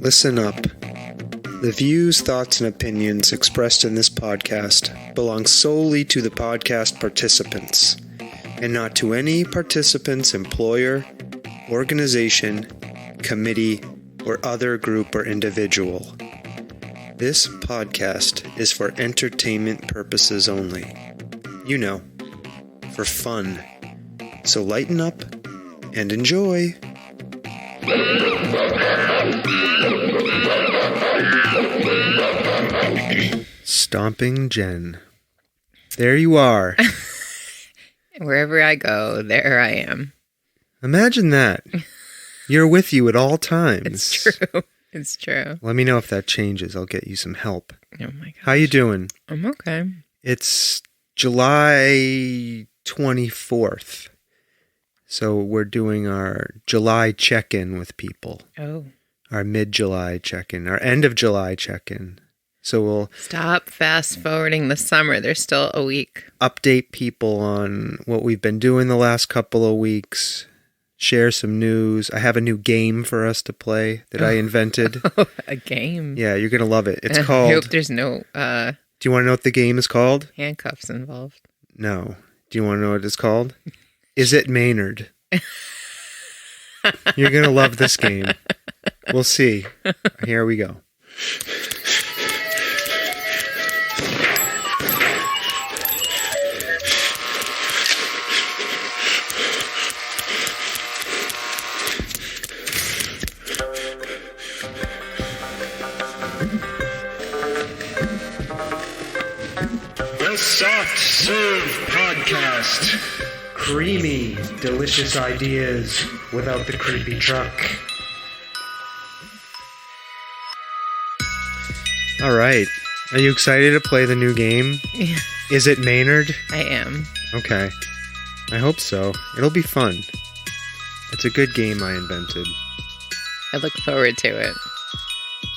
Listen up. The views, thoughts, and opinions expressed in this podcast belong solely to the podcast participants, and not to any participant's employer, organization, committee, or other group or individual. This podcast is for entertainment purposes only. You know, for fun. So lighten up and enjoy. Stomping Jen. There you are. Wherever I go, there I am. Imagine that. You're with you at all times. It's true. It's true. Let me know if that changes. I'll get you some help. Oh my gosh. How you doing? I'm okay. It's July 24th. So we're doing our July check-in with people. Oh. Our mid-July check-in. Our end of July check-in. So we'll Stop fast forwarding the summer. There's still a week. update people on what we've been doing the last couple of weeks. Share some news. I have a new game for us to play that I invented. A game? Yeah, you're going to love it. It's I called... hope there's no Do you want to know what the game is called? handcuffs involved. No. Do you want to know what it's called? Is it Maynard? You're going to love this game. We'll see. Here we go. The Soft Serve Podcast. Creamy, delicious ideas without the creepy truck. All right. Are you excited to play the new game? Yeah, Is it Maynard? I am. Okay. I hope so. It'll be fun. It's a good game I invented. I look forward to it.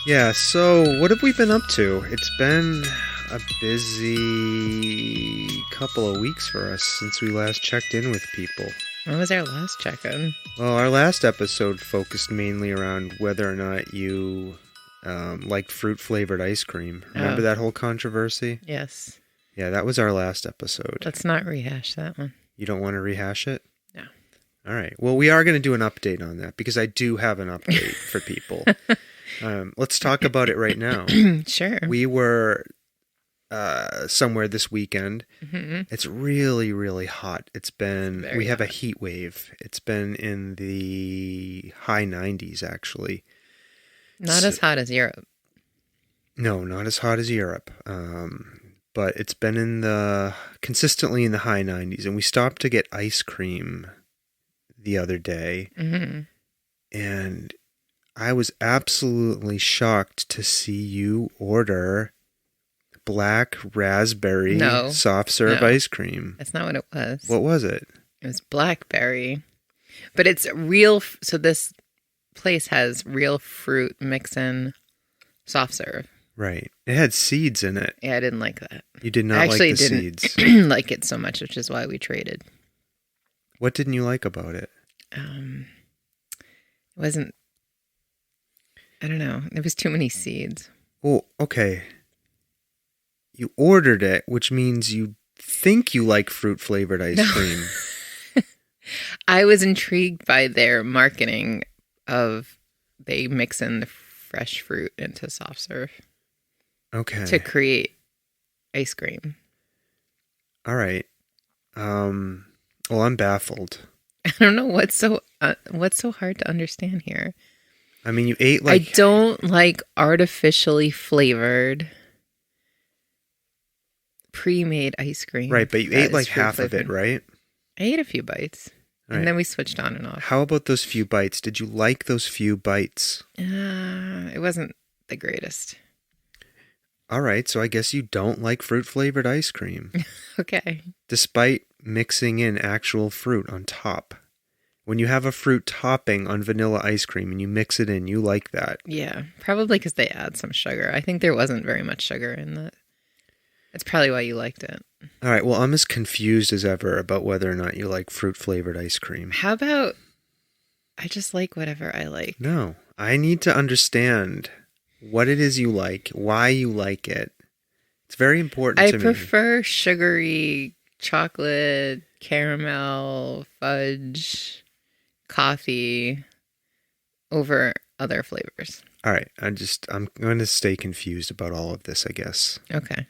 Yeah, so what have we been up to? It's been a busy couple of weeks for us since we last checked in with people. When was our last check-in? Well, our last episode focused mainly around whether or not you liked fruit-flavored ice cream. Remember that whole controversy? Yes. Yeah, that was our last episode. Let's not rehash that one. You don't want to rehash it? No. All right. Well, we are going to do an update on that because I do have an update for people. Let's talk about it right now. Sure. We were somewhere this weekend. Mm-hmm. It's really, really hot. It's been, Very we have a hot. heat wave. It's been in the high 90s, actually. Not as hot as Europe. No, not as hot as Europe. But it's been consistently in the high 90s. And we stopped to get ice cream the other day. Mm-hmm. And I was absolutely shocked to see you order black raspberry soft serve ice cream. That's not what it was. What was it? It was blackberry. But it's real. So this place has real fruit mix-in soft serve. Right. It had seeds in it. Yeah, I didn't like that. You did not I actually like the didn't seeds. like it so much, which is why we traded. What didn't you like about it? It wasn't, I don't know. There was too many seeds. Oh, okay. You ordered it, which means you think you like fruit-flavored ice cream. I was intrigued by their marketing of they mix in the fresh fruit into soft serve Okay. to create ice cream. All right. Well, I'm baffled. I don't know what's so hard to understand here. I mean, you ate I don't like artificially flavored pre-made ice cream. Right, but you that ate is like fruit half of it, flavored. right? I ate a few bites. All And right. then we switched on and off. How about those few bites? Did you like those few bites? It wasn't the greatest. All right, so I guess you don't like fruit-flavored ice cream, Okay. despite mixing in actual fruit on top. When you have a fruit topping on vanilla ice cream and you mix it in, you like that. Yeah, probably because they add some sugar. I think there wasn't very much sugar in that. That's probably why you liked it. All right, well, I'm as confused as ever about whether or not you like fruit-flavored ice cream. How about I just like whatever I like? No, I need to understand what it is you like, why you like it. It's very important to me. I prefer sugary chocolate, caramel, fudge, coffee over other flavors. All right. I'm going to stay confused about all of this, I guess. Okay.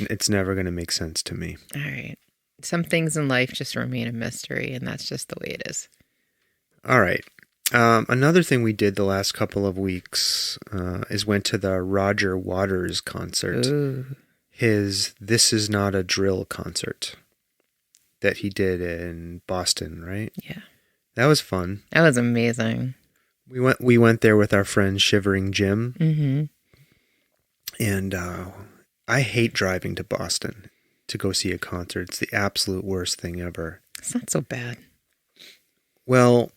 It's never going to make sense to me. All right. Some things in life just remain a mystery, and that's just the way it is. All right. Another thing we did the last couple of weeks is went to the Roger Waters concert. Ooh. His This Is Not a Drill concert that he did in Boston, right? Yeah. That was fun. That was amazing. We went there with our friend Shivering Jim. Mm-hmm. And I hate driving to Boston to go see a concert. It's the absolute worst thing ever. It's not so bad. Well,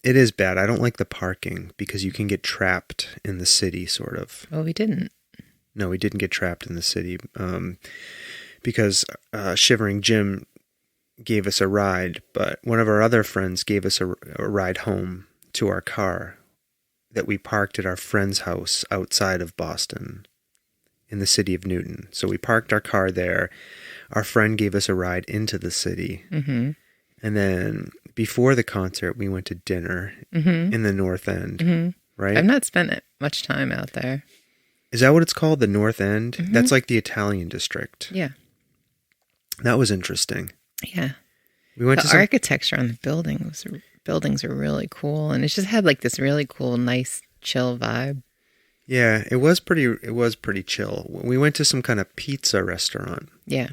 it is bad. I don't like the parking because you can get trapped in the city, sort of. Well, we didn't. No, we didn't get trapped in the city because Shivering Jim gave us a ride, but one of our other friends gave us a ride home to our car that we parked at our friend's house outside of Boston in the city of Newton. So we parked our car there. Our friend gave us a ride into the city. Mm-hmm. And then before the concert, we went to dinner Mm-hmm. in the North End, Mm-hmm. right? I've not spent much time out there. Is that what it's called? The North End? Mm-hmm. That's like the Italian district. Yeah. That was interesting. Yeah. We went The architecture on the buildings are really cool, and it just had like this really cool, nice, chill vibe. Yeah, it was pretty chill. We went to some kind of pizza restaurant. Yeah.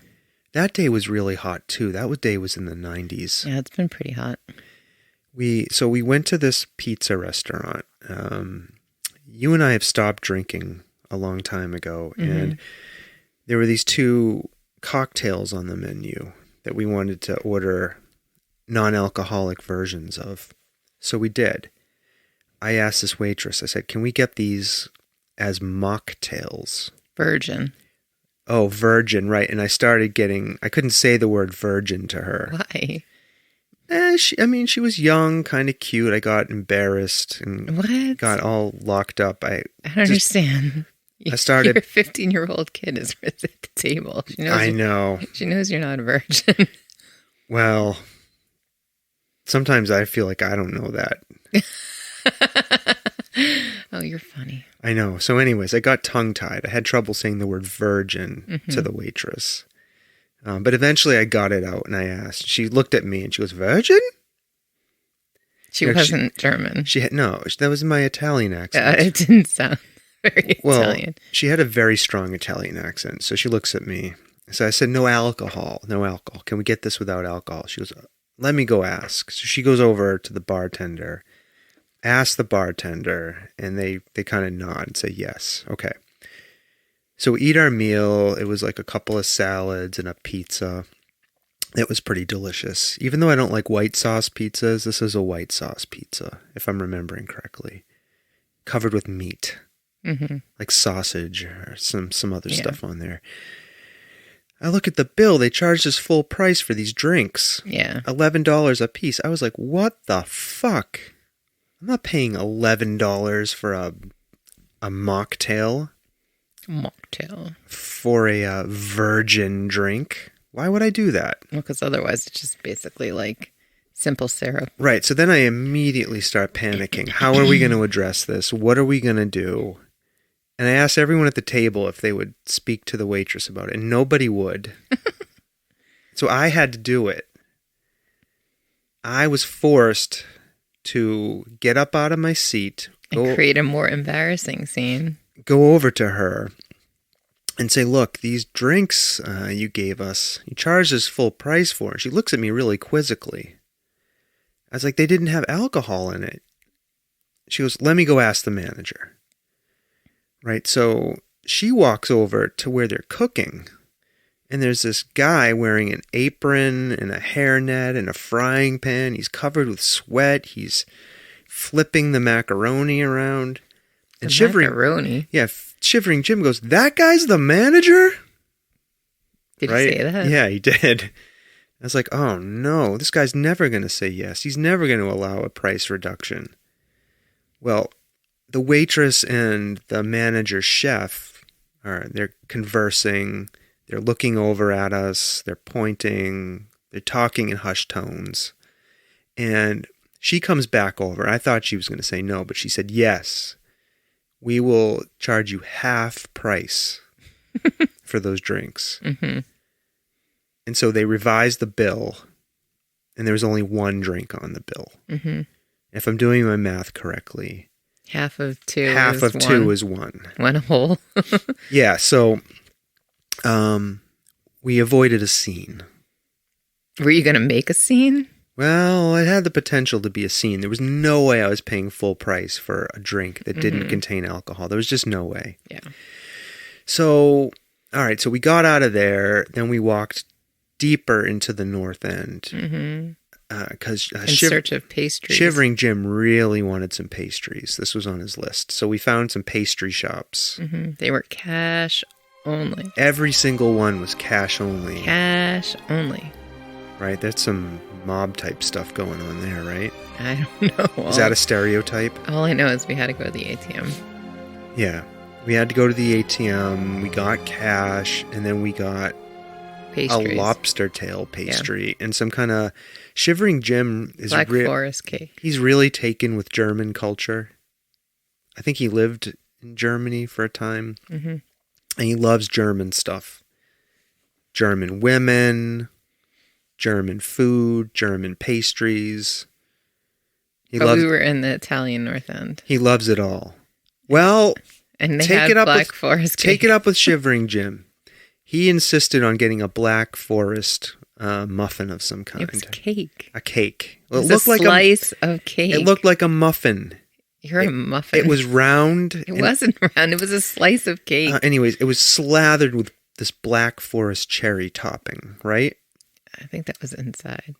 That day was really hot too. That day was in the 90s. Yeah, it's been pretty hot. So we went to this pizza restaurant. You and I have stopped drinking a long time ago, Mm-hmm. and there were these two cocktails on the menu that we wanted to order non-alcoholic versions of. So we did. I asked this waitress, I said, can we get these as mocktails? Virgin. Oh, virgin, right. And I couldn't say the word virgin to her. Why? She was young, kind of cute. I got embarrassed and What? got all locked up. I don't understand. started- Your 15-year-old kid is at the table. I know. She knows you're not a virgin. Well, sometimes I feel like I don't know that. Oh, you're funny. I know. So anyways, I got tongue-tied. I had trouble saying the word virgin Mm-hmm. to the waitress. But eventually I got it out and I asked. She looked at me and she goes, virgin? She wasn't German. That was my Italian accent. It didn't sound very Italian. She had a very strong Italian accent. So she looks at me. So I said, no alcohol. Can we get this without alcohol? She goes, let me go ask. So she goes over to the bartender, asks the bartender, and they kind of nod and say, yes. Okay. So we eat our meal. It was like a couple of salads and a pizza. It was pretty delicious. Even though I don't like white sauce pizzas, this is a white sauce pizza, if I'm remembering correctly. Covered with meat. Mm-hmm. Like sausage or some other stuff on there. I look at the bill. They charged us full price for these drinks. Yeah. $11 a piece. I was like, what the fuck? I'm not paying $11 for a mocktail. Mocktail. For a virgin drink. Why would I do that? Well, because otherwise it's just basically like simple syrup. Right. So then I immediately start panicking. How are we going to address this? What are we going to do? And I asked everyone at the table if they would speak to the waitress about it, and nobody would. So I had to do it. I was forced to get up out of my seat, And create a more embarrassing scene. go over to her, and say, look, these drinks you gave us, you charged us full price for. And she looks at me really quizzically. I was like, they didn't have alcohol in it. She goes, let me go ask the manager. Right, so she walks over to where they're cooking, and there's this guy wearing an apron and a hairnet and a frying pan. He's covered with sweat. He's flipping the macaroni around. And Macaroni? Yeah, Shivering Jim goes, that guy's the manager? Did he say that? Yeah, he did. I was like, oh no, this guy's never going to say yes. He's never going to allow a price reduction. Well, the waitress and the manager chef they're conversing. They're looking over at us. They're pointing. They're talking in hushed tones. And she comes back over. I thought she was going to say no, but she said, yes, we will charge you half price for those drinks. Mm-hmm. And so they revised the bill, and there was only one drink on the bill. Mm-hmm. If I'm doing my math correctly, half of two is one. One whole. Yeah, so we avoided a scene. Were you going to make a scene? Well, it had the potential to be a scene. There was no way I was paying full price for a drink that didn't contain alcohol. There was just no way. Yeah. So, all right, so we got out of there. Then we walked deeper into the north end. Mm-hmm. Because in search of pastries. Shivering Jim really wanted some pastries. This was on his list. So we found some pastry shops. Mm-hmm. They were cash only. Every single one was cash only. Cash only. Right? That's some mob type stuff going on there, right? I don't know. Is that a stereotype? All I know is we had to go to the ATM. Yeah. We had to go to the ATM. We got cash. And then we got pastries. A lobster tail pastry and some kind of... Shivering Jim is Black Forest cake. He's really taken with German culture. I think he lived in Germany for a time. Mm-hmm. And he loves German stuff. German women, German food, German pastries. We were in the Italian North End. He loves it all. Well, and they had Black Forest cake. Take it up with Shivering Jim. He insisted on getting a Black Forest muffin of some kind. It was cake. A cake. Well, it looked like a slice of cake. It looked like a muffin. You're a muffin. It was round. It wasn't round. It was a slice of cake. Anyways, it was slathered with this Black Forest cherry topping, right? I think that was inside.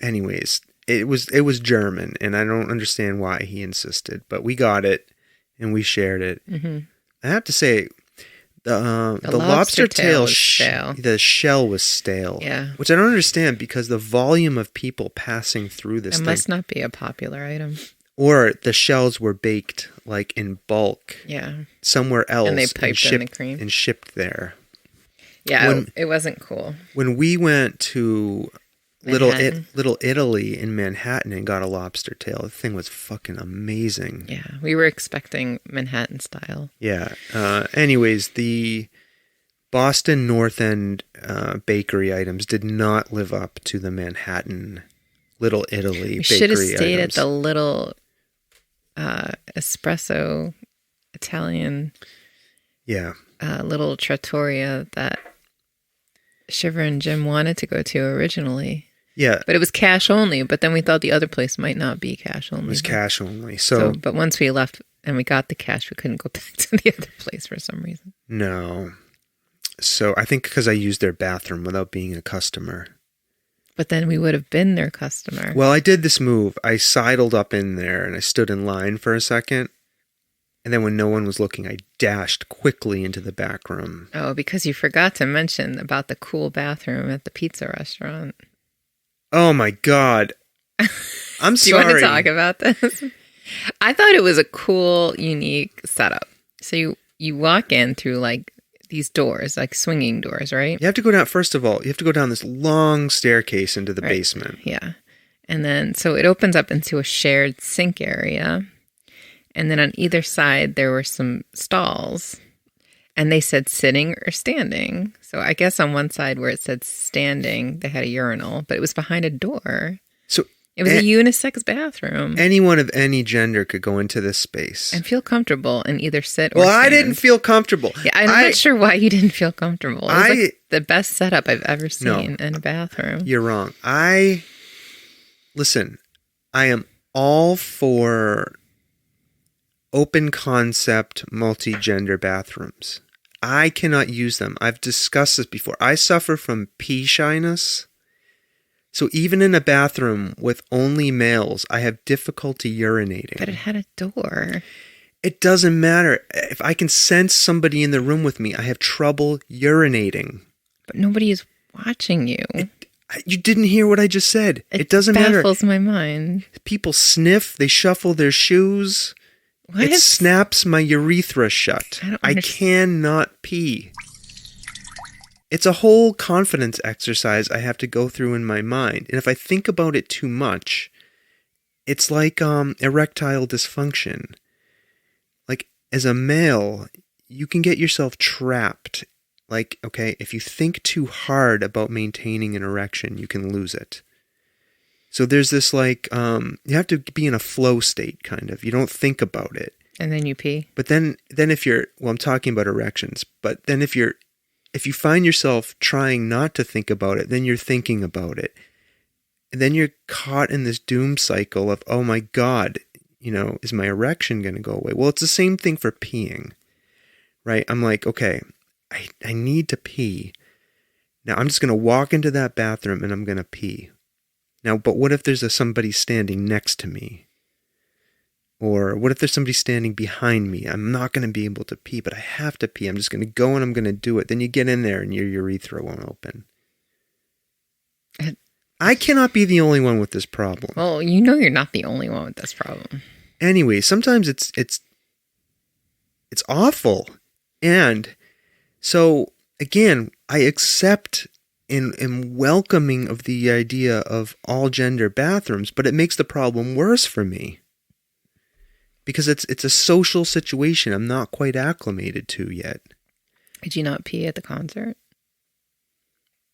Anyways, it was German, and I don't understand why he insisted, but we got it, and we shared it. Mm-hmm. I have to say... The lobster tail the shell was stale. Yeah. Which I don't understand because the volume of people passing through this thing. It must not be a popular item. Or the shells were baked like in bulk. Yeah. Somewhere else. And they piped in the cream. And shipped there. Yeah, it wasn't cool. When we went to Little Italy in Manhattan and got a lobster tail, the thing was fucking amazing. Yeah, we were expecting Manhattan style. Yeah. Anyways, the Boston North End bakery items did not live up to the Manhattan Little Italy bakery items. We should have stayed at the little espresso Italian little trattoria that Shiver and Jim wanted to go to originally. Yeah. But it was cash only, but then we thought the other place might not be cash only. It was cash only. But once we left and we got the cash, we couldn't go back to the other place for some reason. No. So I think because I used their bathroom without being a customer. But then we would have been their customer. Well, I did this move. I sidled up in there and I stood in line for a second. And then when no one was looking, I dashed quickly into the back room. Oh, because you forgot to mention about the cool bathroom at the pizza restaurant. Oh, my God. I'm sorry. Do you want to talk about this? I thought it was a cool, unique setup. So you walk in through like these doors, like swinging doors, right? You have to go down, first of all, you have to go down this long staircase into the basement. Yeah. And then, so it opens up into a shared sink area. And then on either side, there were some stalls. And they said sitting or standing. So I guess on one side where it said standing, they had a urinal, but it was behind a door. So it was a unisex bathroom. Anyone of any gender could go into this space. And feel comfortable and either sit or stand. I didn't feel comfortable. Yeah, I'm not sure why you didn't feel comfortable. It was like the best setup I've ever seen in a bathroom. You're wrong. Listen, I am all for open concept multi-gender bathrooms. I cannot use them. I've discussed this before. I suffer from pee shyness. So even in a bathroom with only males, I have difficulty urinating. But it had a door. It doesn't matter. If I can sense somebody in the room with me, I have trouble urinating. But nobody is watching you. You didn't hear what I just said. It doesn't matter. It baffles my mind. People sniff. They shuffle their shoes. What? It snaps my urethra shut. I cannot pee. It's a whole confidence exercise I have to go through in my mind. And if I think about it too much, it's like erectile dysfunction. Like, as a male, you can get yourself trapped. Like, okay, if you think too hard about maintaining an erection, you can lose it. So there's this like, you have to be in a flow state, kind of. You don't think about it. And then you pee. But then if you're, well, I'm talking about erections, but then if you find yourself trying not to think about it, then you're thinking about it. And then you're caught in this doom cycle of, oh my God, is my erection going to go away? Well, it's the same thing for peeing, right? I'm like, okay, I need to pee. Now I'm just going to walk into that bathroom and I'm going to pee. Now, but what if there's somebody standing next to me? Or what if there's somebody standing behind me? I'm not going to be able to pee, but I have to pee. I'm just going to go and I'm going to do it. Then you get in there and your urethra won't open. I cannot be the only one with this problem. Well, you're not the only one with this problem. Anyway, sometimes it's awful. And so, again, I accept and am welcoming of the idea of all gender bathrooms, but it makes the problem worse for me. Because it's a social situation I'm not quite acclimated to yet. Did you not pee at the concert?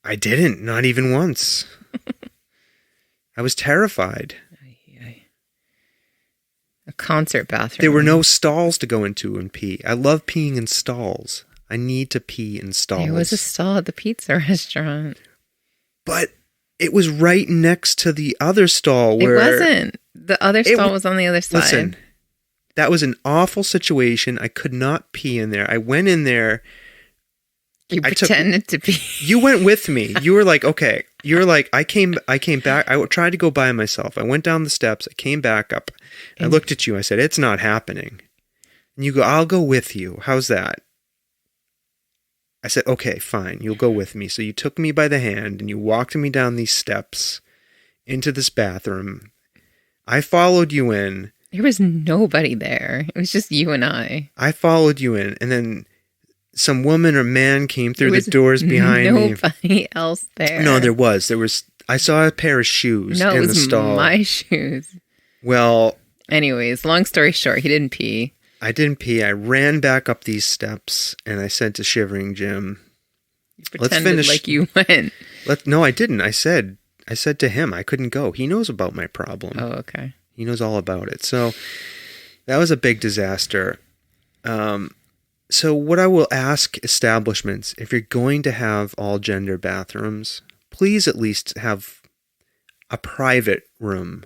I didn't, not even once. I was terrified. A concert bathroom. There were no stalls to go into and pee. I love peeing in stalls. I need to pee in stalls. There was a stall at the pizza restaurant. But it was right next to the other stall where... It wasn't. The other stall was on the other side. Listen, that was an awful situation. I could not pee in there. I went in there. You pretended to pee. You went with me. You were like, okay. You were like, I came back. I tried to go by myself. I went down the steps. I came back up. I looked at you. I said, it's not happening. And you go, I'll go with you. How's that? I said, okay, fine. You'll go with me. So you took me by the hand and you walked me down these steps into this bathroom. I followed you in. There was nobody there. It was just you and I. I followed you in, and then some woman or man came through the doors behind me. Nobody else there. No, there was. I saw a pair of shoes in the stall. No, it was my shoes. Well... Anyways, long story short, he didn't pee. I didn't pee. I ran back up these steps, and I said to Shivering Jim, you pretended like you went. No, I didn't. I said to him I couldn't go. He knows about my problem. Oh, okay. He knows all about it. So that was a big disaster. So what I will ask establishments, if you're going to have all gender bathrooms, please at least have a private room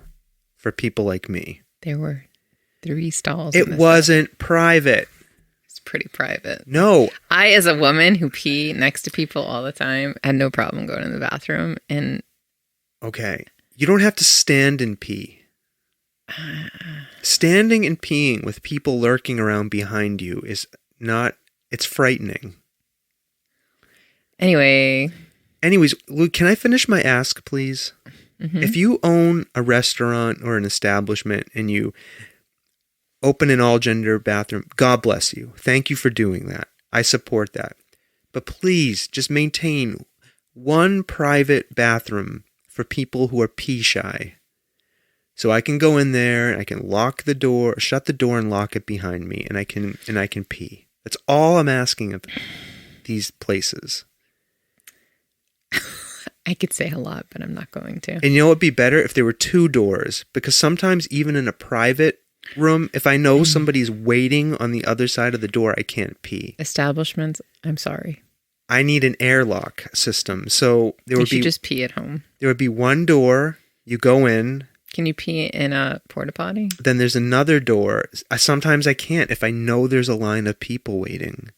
for people like me. There were 3 stalls. It wasn't private. It's pretty private. No. I, as a woman who pee next to people all the time, had no problem going to the bathroom. And okay. You don't have to stand and pee. Standing and peeing with people lurking around behind you is not, it's frightening. Anyways, Luke, can I finish my ask, please? Mm-hmm. If you own a restaurant or an establishment and you open an all-gender bathroom, God bless you. Thank you for doing that. I support that. But please, just maintain one private bathroom for people who are pee shy. So I can go in there and I can lock the door, shut the door and lock it behind me, and I can pee. That's all I'm asking of these places. I could say a lot, but I'm not going to. And you know what would be better if there were 2 doors? Because sometimes even in a private room, if I know somebody's waiting on the other side of the door, I can't pee. Establishments, I'm sorry. I need an airlock system. So you should just pee at home. There would be one door, you go in. Can you pee in a porta potty? Then there's another door. Sometimes I can't if I know there's a line of people waiting.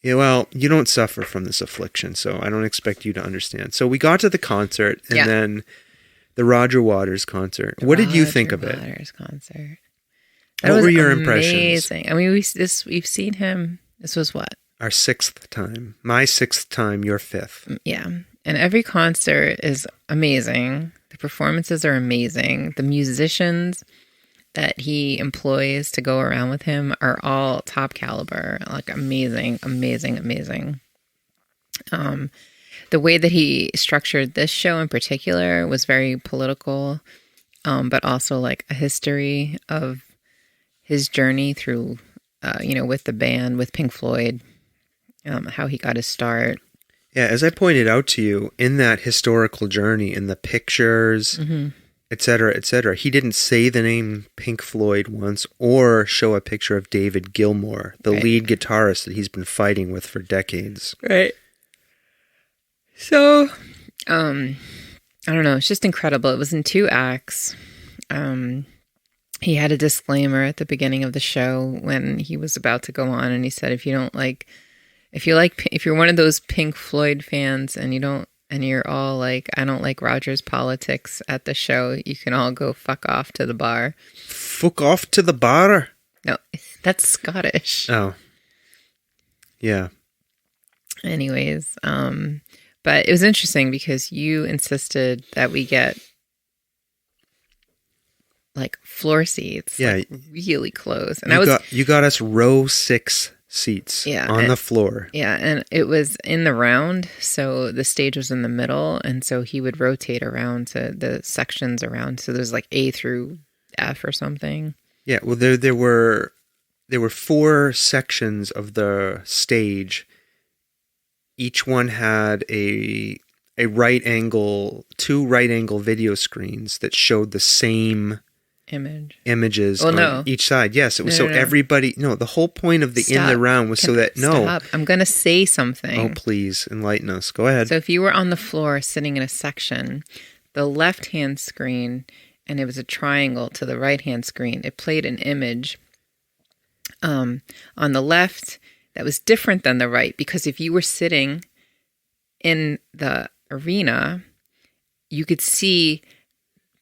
Yeah, well, you don't suffer from this affliction, so I don't expect you to understand. So we got to the concert, and then the Roger Waters concert. What did you think of it? Roger Waters concert. What were your impressions? Amazing. I mean, we've seen him. This was what? Our 6th time. My 6th time, your 5th. Yeah. And every concert is amazing. The performances are amazing. The musicians that he employs to go around with him are all top caliber, like amazing. The way that he structured this show in particular was very political, but also like a history of his journey through, with the band, with Pink Floyd, how he got his start. Yeah, as I pointed out to you, in that historical journey, in the pictures, et cetera, he didn't say the name Pink Floyd once or show a picture of David Gilmour, the lead guitarist that he's been fighting with for decades. Right. So, I don't know. It's just incredible. It was in 2 acts. He had a disclaimer at the beginning of the show when he was about to go on, and he said, if you're one of those Pink Floyd fans and you're all like, I don't like Roger's politics at the show, you can all go fuck off to the bar. Fuck off to the bar? No, that's Scottish. Oh. Yeah. Anyways, but it was interesting because you insisted that we get like floor seats, like really close, and you got us row 6 seats on the floor. Yeah, and it was in the round, so the stage was in the middle, and so he would rotate around to the sections around. So there's like A through F or something. Yeah, well, there were 4 sections of the stage. Each one had a right angle, 2 right angle video screens that showed the same images on each side. Yes, it was everybody. No, the whole point of the in the round was Stop. I'm going to say something. Oh, please enlighten us. Go ahead. So if you were on the floor sitting in a section, the left hand screen, and it was a triangle to the right hand screen, it played an image on the left that was different than the right, because if you were sitting in the arena, you could see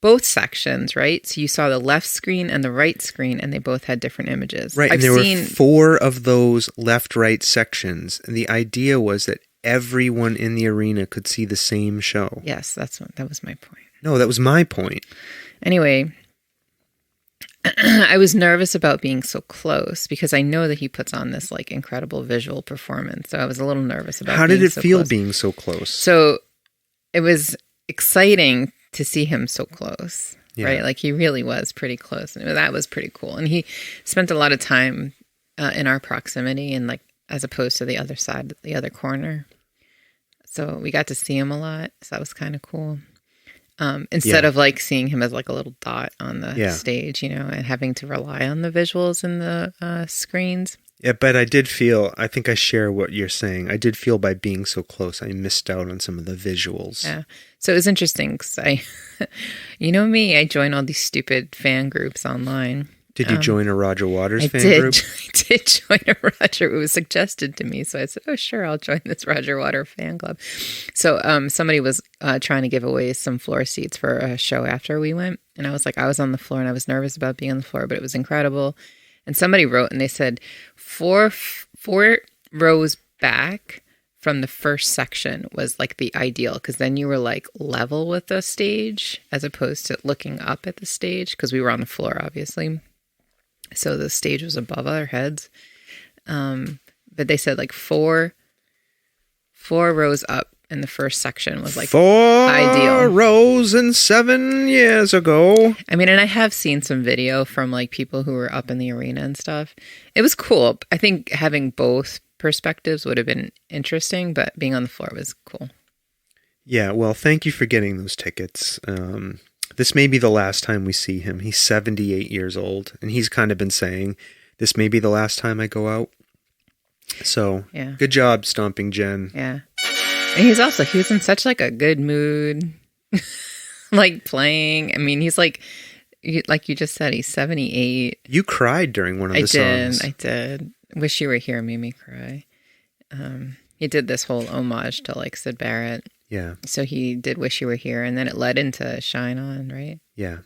both sections, right? So you saw the left screen and the right screen, and they both had different images. Right, and there were 4 of those left-right sections, and the idea was that everyone in the arena could see the same show. Yes, that was my point. No, that was my point. Anyway, I was nervous about being so close because I know that he puts on this like incredible visual performance. So I was a little nervous about. How did it feel being so close? So it was exciting to see him so close, right? Like he really was pretty close, and that was pretty cool. And he spent a lot of time in our proximity, and like as opposed to the other side, the other corner. So we got to see him a lot. So that was kind of cool. Instead of like seeing him as like a little dot on the stage, and having to rely on the visuals in the screens. Yeah, but I think I share what you're saying. I did feel by being so close, I missed out on some of the visuals. Yeah. So it was interesting because me, I join all these stupid fan groups online. Did you join a Roger Waters fan group? I did join a Roger. It was suggested to me. So I said, oh, sure, I'll join this Roger Waters fan club. So somebody was trying to give away some floor seats for a show after we went. And I was on the floor, and I was nervous about being on the floor, but it was incredible. And somebody wrote, and they said, 4 rows back from the first section was like the ideal, because then you were like level with the stage as opposed to looking up at the stage, because we were on the floor, obviously. So the stage was above our heads. But they said like 4 rows up in the first section was like 4 ideal. rows and 7 years ago. I mean, and I have seen some video from like people who were up in the arena and stuff. It was cool. I think having both perspectives would have been interesting, but being on the floor was cool. Yeah, well, thank you for getting those tickets. This may be the last time we see him. He's 78 years old, and he's kind of been saying, this may be the last time I go out. So, Good job, Stomping Jen. Yeah. And he was in such like a good mood, like playing. I mean, he's like you just said, he's 78. You cried during one of the songs. I did. Wish You Were Here made me cry. He did this whole homage to like Syd Barrett. Yeah. So he did Wish You Were Here, and then it led into Shine On, right? Yeah.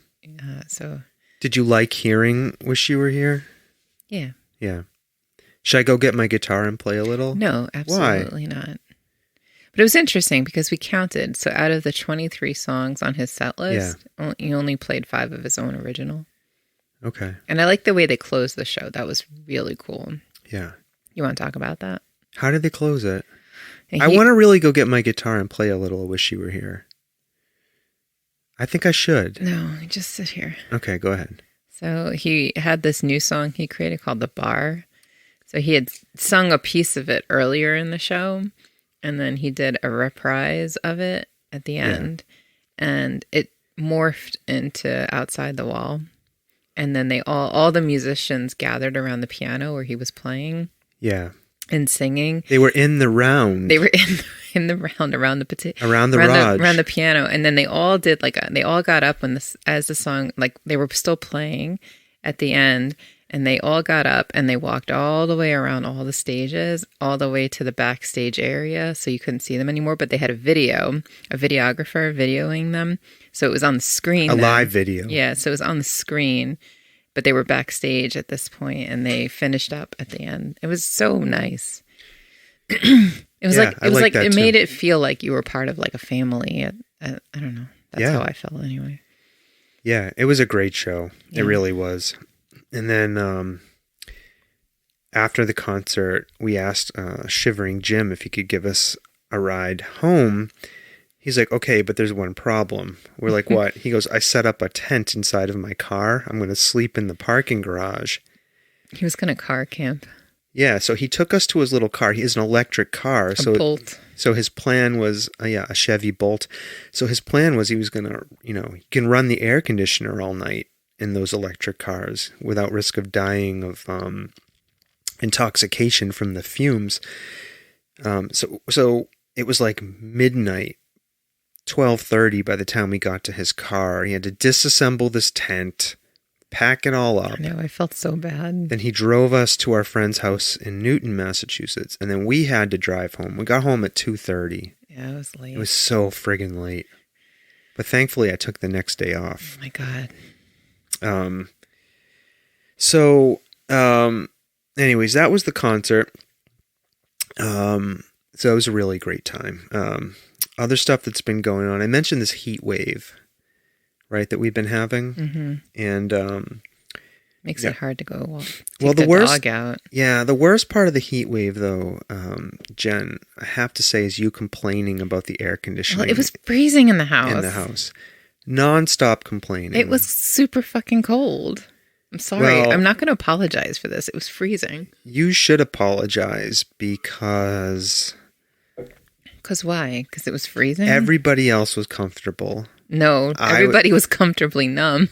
So. Did you like hearing Wish You Were Here? Yeah. Yeah. Should I go get my guitar and play a little? No, absolutely not. But it was interesting because we counted. So out of the 23 songs on his set list, he only played 5 of his own original. Okay. And I like the way they closed the show. That was really cool. Yeah. You want to talk about that? How did they close it? I want to really go get my guitar and play a little I Wish You Were Here. I think I should. No, just sit here. Okay, go ahead. So he had this new song he created called The Bar. So he had sung a piece of it earlier in the show, and then he did a reprise of it at the end, and it morphed into Outside the Wall. And then they all the musicians gathered around the piano where he was playing. Yeah. And singing. They were in the round. They were in the round around the piano, and then they all did they all got up as the song, like they were still playing at the end, and they all got up and they walked all the way around all the stages, all the way to the backstage area, so you couldn't see them anymore. But they had a videographer videoing them, so it was on the screen. Live video. Yeah, so it was on the screen. But they were backstage at this point, and they finished up at the end. It was so nice. It made it feel like you were part of like a family. I don't know. That's how I felt anyway. Yeah, it was a great show. Yeah. It really was. And then after the concert, we asked Shivering Jim if he could give us a ride home. He's like, okay, but there's one problem. We're like, what? He goes, I set up a tent inside of my car. I'm going to sleep in the parking garage. He was going to car camp. Yeah, so he took us to his little car. He has an electric car. Bolt. So his plan was, a Chevy Bolt. So his plan was he was going to, he can run the air conditioner all night in those electric cars without risk of dying of intoxication from the fumes. So it was like midnight. 12:30 by the time we got to his car. He had to disassemble this tent, pack it all up. I know, I felt so bad. Then he drove us to our friend's house in Newton, Massachusetts, and then we had to drive home. We got home at 2:30. Yeah, it was late. It was so friggin' late. But thankfully, I took the next day off. Oh my God. Anyways, that was the concert. So it was a really great time. Other stuff that's been going on. I mentioned this heat wave, right, that we've been having. Mm-hmm. And makes it hard to go the worst dog out. Yeah, the worst part of the heat wave, though, Jen, I have to say, is you complaining about the air conditioning. Well, it was freezing in the house. Non-stop complaining. It was super fucking cold. I'm sorry. Well, I'm not going to apologize for this. It was freezing. You should apologize because... Because why? Because it was freezing? Everybody else was comfortable. No, everybody was comfortably numb.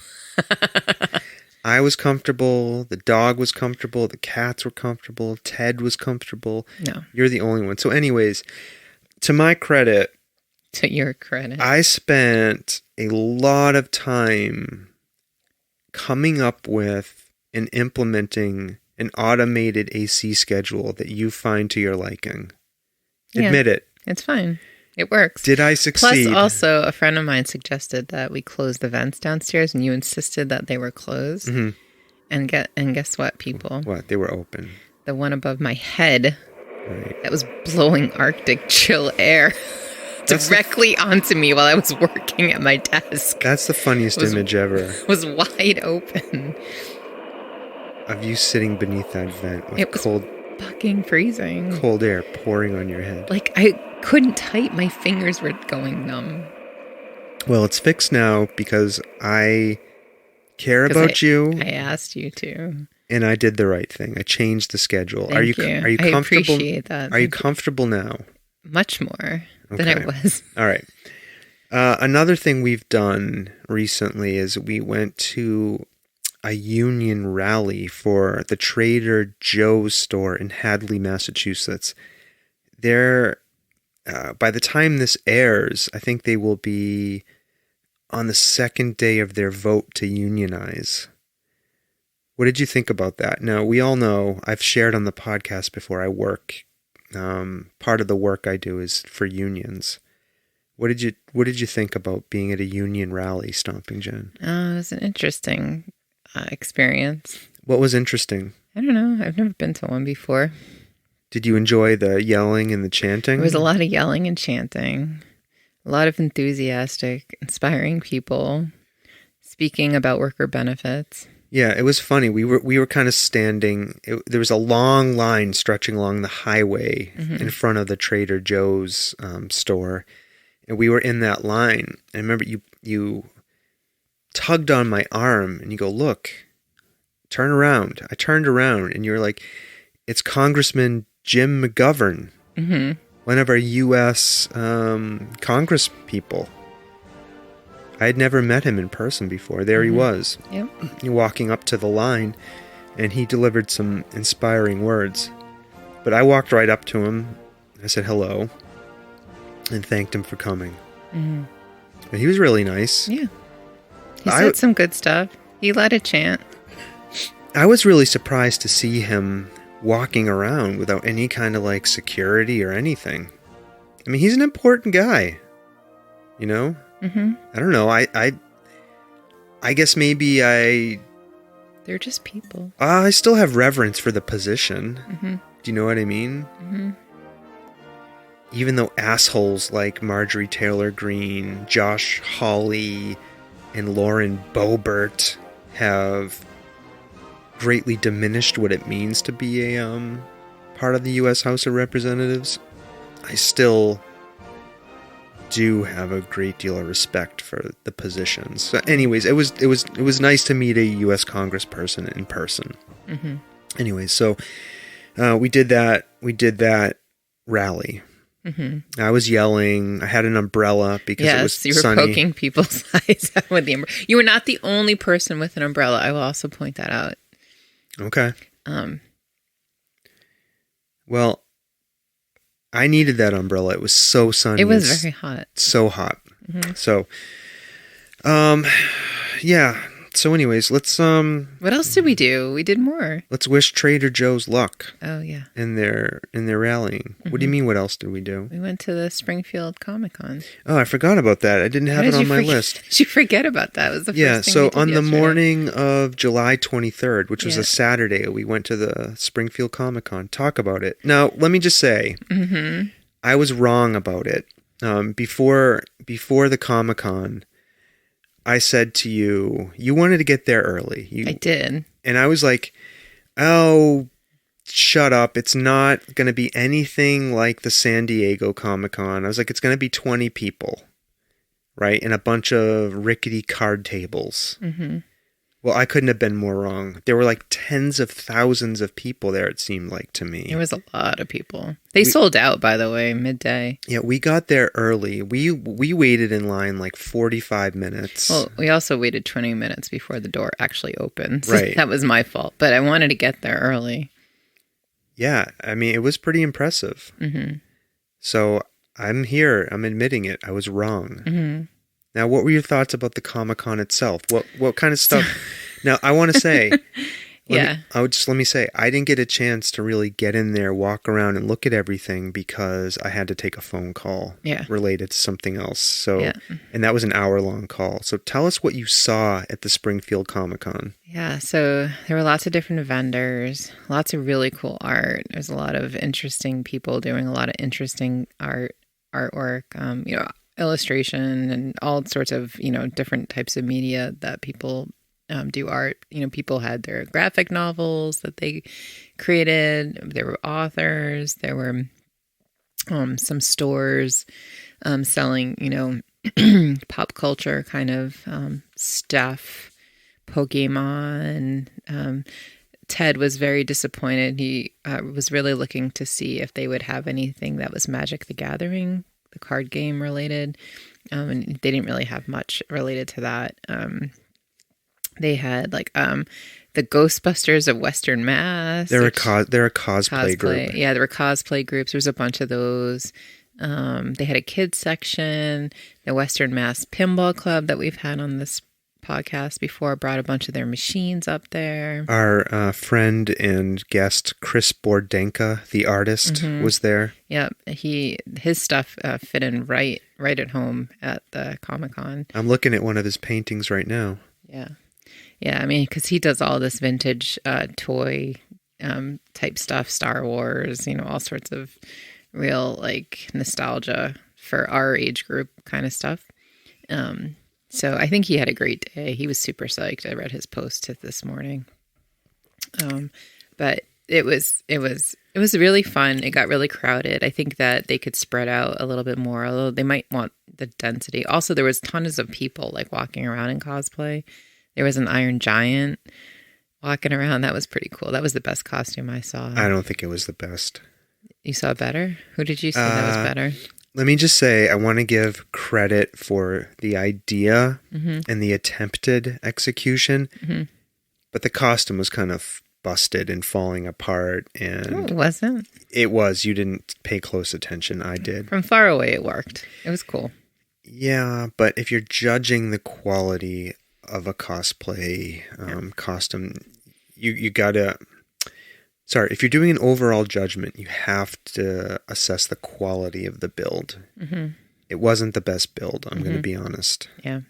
I was comfortable. The dog was comfortable. The cats were comfortable. Ted was comfortable. No. You're the only one. So anyways, to my credit. To your credit. I spent a lot of time coming up with and implementing an automated AC schedule that you find to your liking. Yeah. Admit it. It's fine. It works. Did I succeed? Plus, also, a friend of mine suggested that we close the vents downstairs, and you insisted that they were closed. Mm-hmm. And guess what, people? What? They were open. The one above my head that was blowing Arctic chill air directly onto me while I was working at my desk. That's the funniest image ever. It was wide open. Of you sitting beneath that vent with cold... fucking freezing. Cold air pouring on your head. Like, I couldn't type. My fingers were going numb. Well, it's fixed now because I care about you. I asked you to. And I did the right thing. I changed the schedule. Thank you. Are you I comfortable? Appreciate that. Are you comfortable now? Much more than I was. All right. Another thing we've done recently is we went to a union rally for the Trader Joe's store in Hadley, Massachusetts. They're, by the time this airs, I think they will be on the second day of their vote to unionize. What did you think about that? Now, we all know, I've shared on the podcast before, I work. Part of the work I do is for unions. What did you think about being at a union rally, Stomping Jen? It was an interesting experience. What was interesting? I don't know. I've never been to one before. Did you enjoy the yelling and the chanting? There was a lot of yelling and chanting, a lot of enthusiastic, inspiring people speaking about worker benefits. Yeah, it was funny. We were kind of standing. There was a long line stretching along the highway in front of the Trader Joe's store, and we were in that line. I remember you tugged on my arm, and you go, "Look, turn around." I turned around, and you were like, "It's Congressman Jim McGovern, one of our U.S. Congress people." I had never met him in person before. There he was, walking up to the line, and he delivered some inspiring words. But I walked right up to him. I said hello and thanked him for coming. And he was really nice. Yeah. He said some good stuff. He led a chant. I was really surprised to see him walking around without any kind of like security or anything. I mean, he's an important guy, you know? I don't know. I guess maybe they're just people. I still have reverence for the position. Do you know what I mean? Even though assholes like Marjorie Taylor Greene, Josh Hawley, and Lauren Boebert have greatly diminished what it means to be a part of the U.S. House of Representatives, I still do have a great deal of respect for the positions. So anyways, it was nice to meet a U.S. Congressperson in person. Anyways, so we did that rally. I was yelling. I had an umbrella because it was you were sunny. poking people's eyes out with the umbrella. You were not the only person with an umbrella. I will also point that out. Okay. Well, I needed that umbrella. It was so sunny. It was very hot. So hot. So, yeah. So anyways, let's what else did we do? We did more. Let's wish Trader Joe's luck. Oh yeah. In their rallying. What do you mean what else did we do? We went to the Springfield Comic-Con. Oh, I forgot about that. I didn't have it on my list. Did you forget about that? It was the first thing so we did on the yesterday. morning of July 23rd, which was a Saturday, we went to the Springfield Comic-Con. Talk about it. Now, let me just say, I was wrong about it. Before the Comic-Con, I said to you, you wanted to get there early. I did. And I was like, oh, shut up. It's not going to be anything like the San Diego Comic-Con. I was like, it's going to be 20 people, right? And a bunch of rickety card tables. Well, I couldn't have been more wrong. There were like tens of thousands of people there, it seemed like to me. There was a lot of people. They sold out, by the way, midday. Yeah, we got there early. We waited in line like 45 minutes. Well, we also waited 20 minutes before the door actually opened. So Right. That was my fault. But I wanted to get there early. Yeah, I mean, it was pretty impressive. So I'm here. I'm admitting it. I was wrong. Now, what were your thoughts about the Comic-Con itself? What kind of stuff? Now, I want to say, let me say, I didn't get a chance to really get in there, walk around, and look at everything because I had to take a phone call related to something else. So, and that was an hour-long call. So, tell us what you saw at the Springfield Comic-Con. Yeah, so there were lots of different vendors, lots of really cool art. There's a lot of interesting people doing a lot of interesting artwork. Illustration and all sorts of, different types of media that people do art. People had their graphic novels that they created. There were authors. There were some stores selling, pop culture kind of stuff. Pokemon. Ted was very disappointed. He was really looking to see if they would have anything that was Magic the Gathering, the card game related, and they didn't really have much related to that. They had the Ghostbusters of Western Mass. They're a cosplay group. Yeah, there were cosplay groups. There was a bunch of those. They had a kids section. The Western Mass Pinball Club that we've had on this podcast before brought a bunch of their machines up there. Our friend and guest Chris Bordenka, the artist, was there. Yep, his stuff fit in right at home at the Comic-Con. I'm looking at one of his paintings right now. Yeah. I mean, because he does all this vintage toy type stuff, Star Wars, all sorts of real like nostalgia for our age group kind of stuff. So I think he had a great day. He was super psyched. I read his post this morning. But it was really fun. It got really crowded. I think that they could spread out a little bit more, although they might want the density. Also, there was tons of people like walking around in cosplay. There was an Iron Giant walking around. That was pretty cool. That was the best costume I saw. I don't think it was the best. You saw better? Who did you see that was better? Let me just say, I want to give credit for the idea and the attempted execution, but the costume was kind of busted and falling apart. And it wasn't? It was. You didn't pay close attention. I did. From far away, it worked. It was cool. Yeah, but if you're judging the quality of a cosplay costume, you gotta... Sorry, if you're doing an overall judgment, you have to assess the quality of the build. It wasn't the best build, I'm going to be honest. Yeah.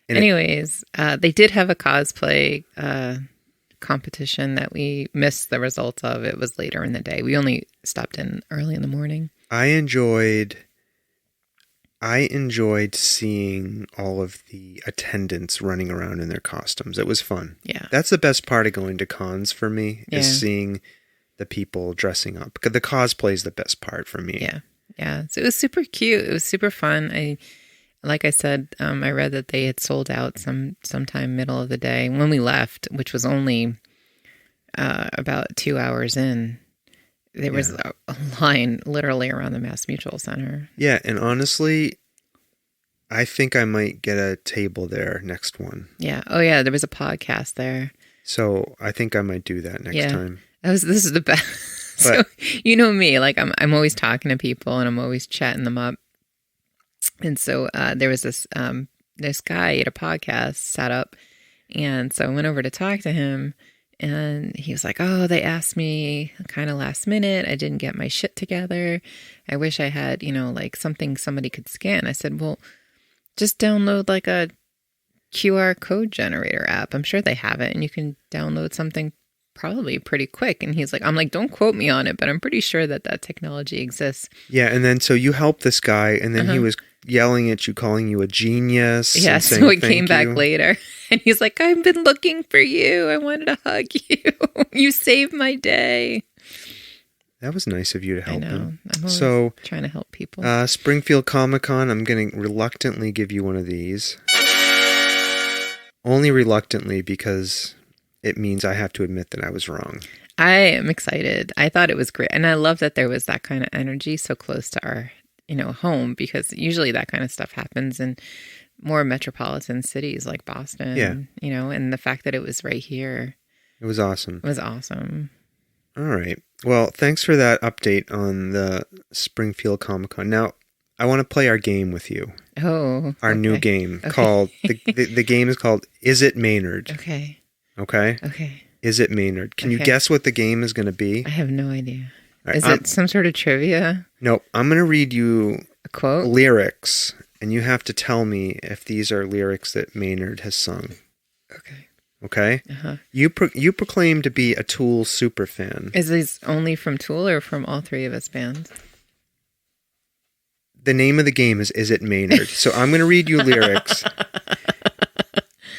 Anyways, they did have a cosplay competition that we missed the results of. It was later in the day. We only stopped in early in the morning. I enjoyed seeing all of the attendants running around in their costumes. It was fun. Yeah. That's the best part of going to cons for me, is seeing the people dressing up. Because the cosplay is the best part for me. Yeah. Yeah. So it was super cute. It was super fun. Like I said, I read that they had sold out sometime middle of the day. When we left, which was only about 2 hours in, there was a line literally around the Mass Mutual Center. Yeah, and honestly, I think I might get a table there next one. Yeah. Oh, yeah, there was a podcast there. So I think I might do that next time. This is the best. So you know me, like I'm always talking to people and I'm always chatting them up. And so there was this guy at a podcast set up, and so I went over to talk to him. And he was like, oh, they asked me kind of last minute. I didn't get my shit together. I wish I had, like something somebody could scan. I said, well, just download like a QR code generator app. I'm sure they have it. And you can download something probably pretty quick. And he's like, I'm like, don't quote me on it, but I'm pretty sure that technology exists. Yeah. And then so you helped this guy, and then he was yelling at you, calling you a genius. Yeah, so he came back later. And he's like, I've been looking for you. I wanted to hug you. You saved my day. That was nice of you to help him. I'm always trying to help people. Springfield Comic-Con, I'm going to reluctantly give you one of these. Only reluctantly, because it means I have to admit that I was wrong. I am excited. I thought it was great. And I love that there was that kind of energy so close to our home, because usually that kind of stuff happens in more metropolitan cities like Boston, and the fact that it was right here. It was awesome. It was awesome. All right. Well, thanks for that update on the Springfield Comic-Con. Now, I want to play our game with you. Oh. Our new game called, the game is called Is It Maynard? Okay. Okay? Okay. Is It Maynard? Can you guess what the game is going to be? I have no idea. Right, is it some sort of trivia? Nope. I'm going to read you a quote, lyrics, and you have to tell me if these are lyrics that Maynard has sung. Okay. Okay? Uh-huh. You proclaim to be a Tool superfan. Is this only from Tool or from all three of his bands? The name of the game is It Maynard? So I'm going to read you lyrics.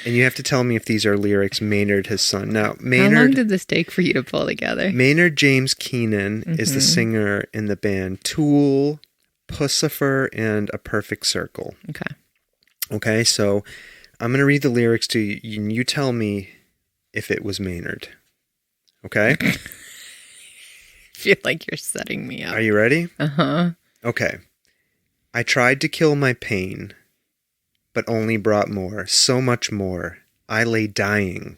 And you have to tell me if these are lyrics Maynard has sung. Now, Maynard... How long did this take for you to pull together? Maynard James Keenan is the singer in the band Tool, Pussifer, and A Perfect Circle. Okay. Okay, so I'm going to read the lyrics to you, and you tell me if it was Maynard. Okay? I feel like you're setting me up. Are you ready? Uh-huh. Okay. I tried to kill my pain, but only brought more, so much more. I lay dying,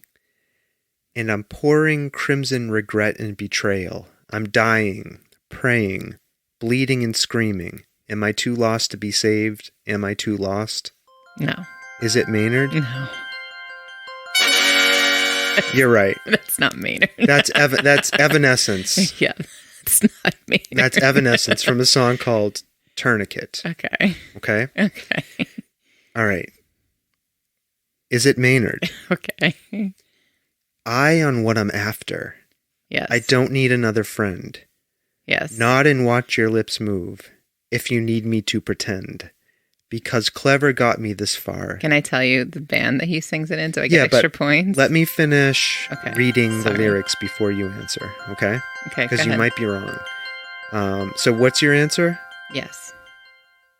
and I'm pouring crimson regret and betrayal. I'm dying, praying, bleeding and screaming. Am I too lost to be saved? Am I too lost? No. Is it Maynard? No. You're right. That's not Maynard. That's Evanescence. Yeah, that's not Maynard. That's Evanescence from a song called Tourniquet. Okay. Okay? Okay. All right. Is it Maynard? Okay. Eye on what I'm after. Yes. I don't need another friend. Yes. Nod and watch your lips move if you need me to pretend. Because clever got me this far. Can I tell you the band that he sings it in so I get extra points? Let me finish reading the Sorry. lyrics before you answer, okay? Okay, because you might be wrong. So what's your answer? Yes.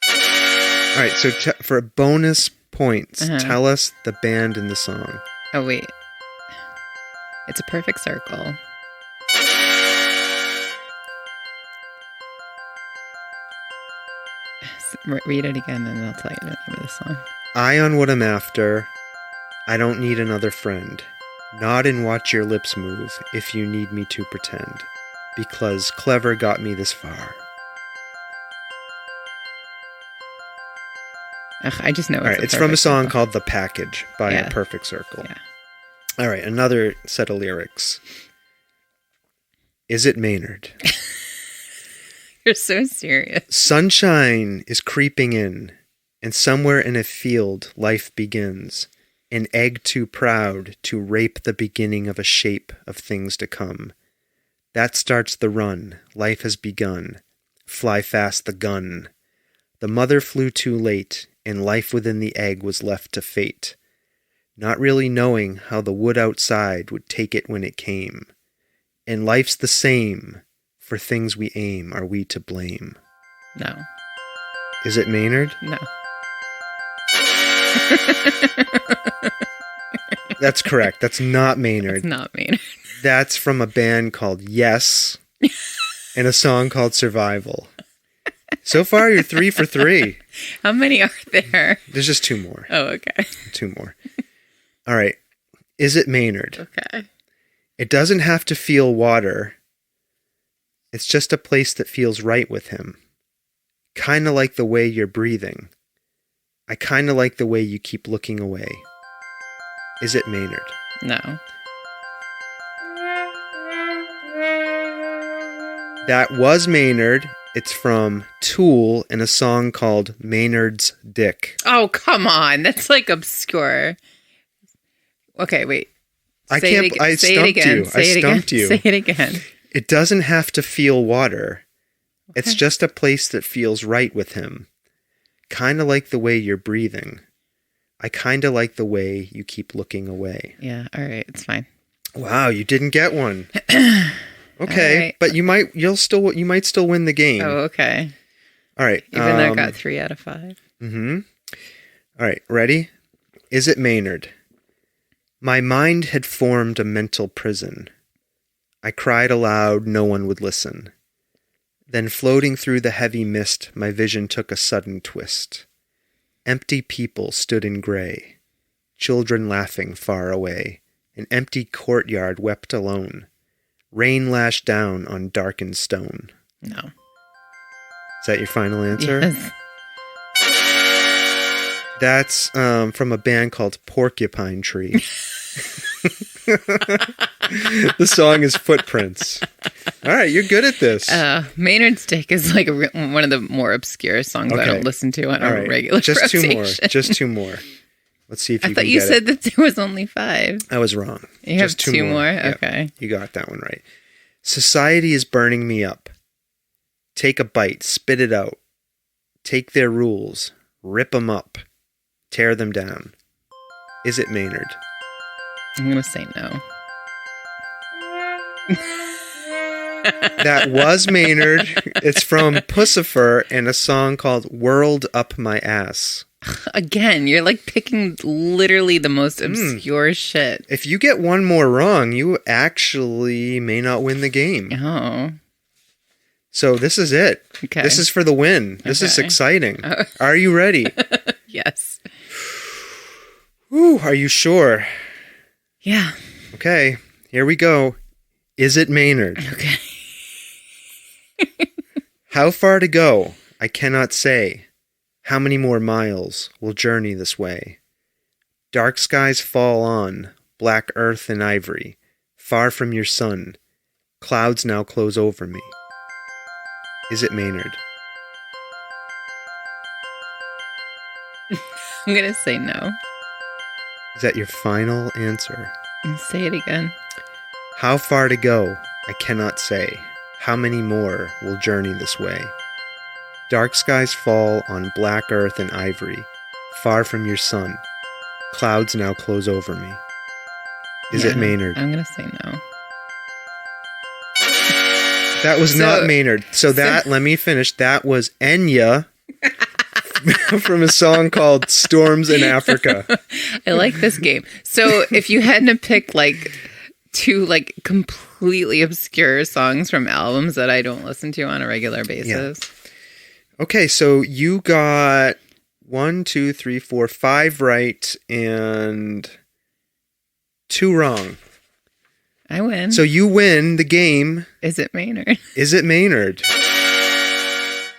All right, so for bonus points, tell us the band and the song. Oh, wait. It's a perfect circle. Read it again and I'll tell you the name of the song. Eye on what I'm after. I don't need another friend. Nod and watch your lips move if you need me to pretend. Because clever got me this far. Ugh, I just know it's All right, it's from a song called The Package by A Perfect Circle. Yeah. All right, another set of lyrics. Is it Maynard? You're so serious. Sunshine is creeping in, and somewhere in a field life begins. An egg too proud to rape the beginning of a shape of things to come. That starts the run. Life has begun. Fly fast the gun. The mother flew too late, and life within the egg was left to fate, not really knowing how the wood outside would take it when it came. And life's the same. For things we aim, are we to blame? No. Is it Maynard? No. That's correct. That's not Maynard. It's not Maynard. That's from a band called Yes and a song called Survival. So far, you're 3 for 3. How many are there? There's just 2 more. Oh, okay. 2 more. All right. Is it Maynard? Okay. It doesn't have to feel water. It's just a place that feels right with him. Kinda like the way you're breathing. I kinda like the way you keep looking away. Is it Maynard? No. That was Maynard. It's from Tool in a song called Maynard's Dick. Oh, come on. That's like obscure. Okay, wait. I stumped you. Say it again. It doesn't have to feel water. Okay. It's just a place that feels right with him. Kinda like the way you're breathing. I kinda like the way you keep looking away. Yeah, all right, it's fine. Wow, you didn't get one. Okay, right. But you might still win the game. Oh, okay. All right. Even though I got 3 out of 5. Mm-hmm. All right, ready? Is it Maynard? My mind had formed a mental prison. I cried aloud, no one would listen. Then floating through the heavy mist, my vision took a sudden twist. Empty people stood in gray, children laughing far away. An empty courtyard wept alone. Rain lashed down on darkened stone. No. Is that your final answer? Yes. That's from a band called Porcupine Tree. The song is Footprints. All right, you're good at this. Maynard's Dick is like one of the more obscure songs I don't listen to on a regular Just rotation. Just 2 more. Let's see if you can get it. I thought you said that there was only 5. I was wrong. You have 2 more? Yep. Okay. You got that one right. Society is burning me up. Take a bite, spit it out. Take their rules, rip them up, tear them down. Is it Maynard? I'm going to say no. That was Maynard. It's from Pussifer and a song called Whirled Up My Ass. Again, you're like picking literally the most obscure shit. If you get one more wrong, you actually may not win the game. Oh. So this is it. Okay. This is for the win. This is exciting. Oh. Are you ready? Yes. Whew, are you sure? Yeah. Okay, here we go. Is it Maynard? Okay. How far to go? I cannot say. How many more miles will journey this way? Dark skies fall on, black earth and ivory, far from your sun. Clouds now close over me. Is it Maynard? I'm going to say no. Is that your final answer? Say it again. How far to go, I cannot say. How many more will journey this way? Dark skies fall on black earth and ivory, far from your sun. Clouds now close over me. Is it Maynard? I'm going to say no. That was not Maynard. Let me finish. That was Enya from a song called Storms in Africa. I like this game. So if you had to pick like two like completely obscure songs from albums that I don't listen to on a regular basis. Yeah. Okay, so you got 1, 2, 3, 4, 5 right and 2 wrong. I win. So you win the game. Is it Maynard? Is it Maynard?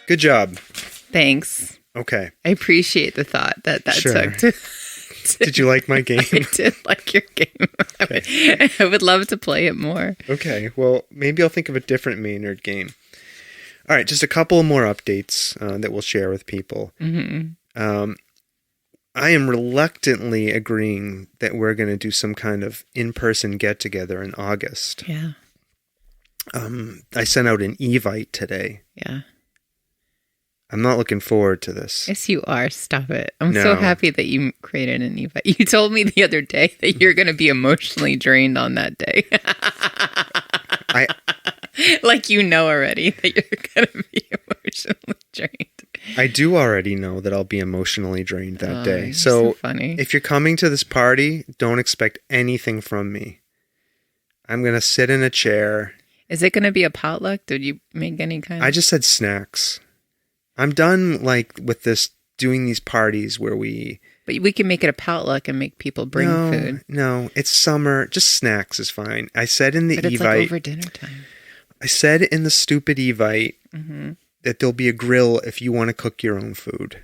Good job. Thanks. Okay. I appreciate the thought that sure. took to Did you like my game? I did like your game. Okay. I would love to play it more. Okay. Well, maybe I'll think of a different Maynard game. All right. Just a couple more updates that we'll share with people. Mm-hmm. I am reluctantly agreeing that we're going to do some kind of in-person get-together in August. Yeah. I sent out an Evite today. Yeah. I'm not looking forward to this. Yes, you are. Stop it. I'm so happy that you created an Evite. You told me the other day that you're going to be emotionally drained on that day. Like you know already that you're going to be emotionally drained. I do already know that I'll be emotionally drained that day. You're so funny. If you're coming to this party, don't expect anything from me. I'm going to sit in a chair. Is it going to be a potluck? Did you make any kind of... I just said snacks. I'm done with this, doing these parties where we... But we can make it a potluck and make people bring food. No, it's summer. Just snacks is fine. I said in the But it's Evite... like over dinner time. I said in the stupid Evite that there'll be a grill if you want to cook your own food.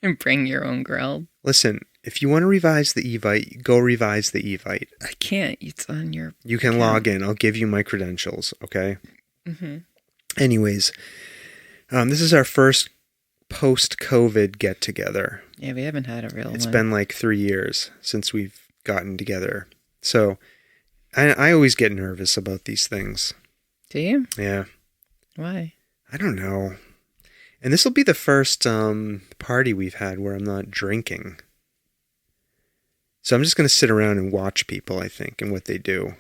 And bring your own grill. Listen, if you want to revise the Evite, go revise the Evite. I can't. It's on your... You can log in. I'll give you my credentials, okay? Mm-hmm. Anyways, this is our first post-COVID get-together. Yeah, we haven't had a real one. It's been like 3 years since we've gotten together. So I always get nervous about these things. Do you? Yeah. Why? I don't know. And this will be the first party we've had where I'm not drinking. So I'm just going to sit around and watch people, I think, and what they do.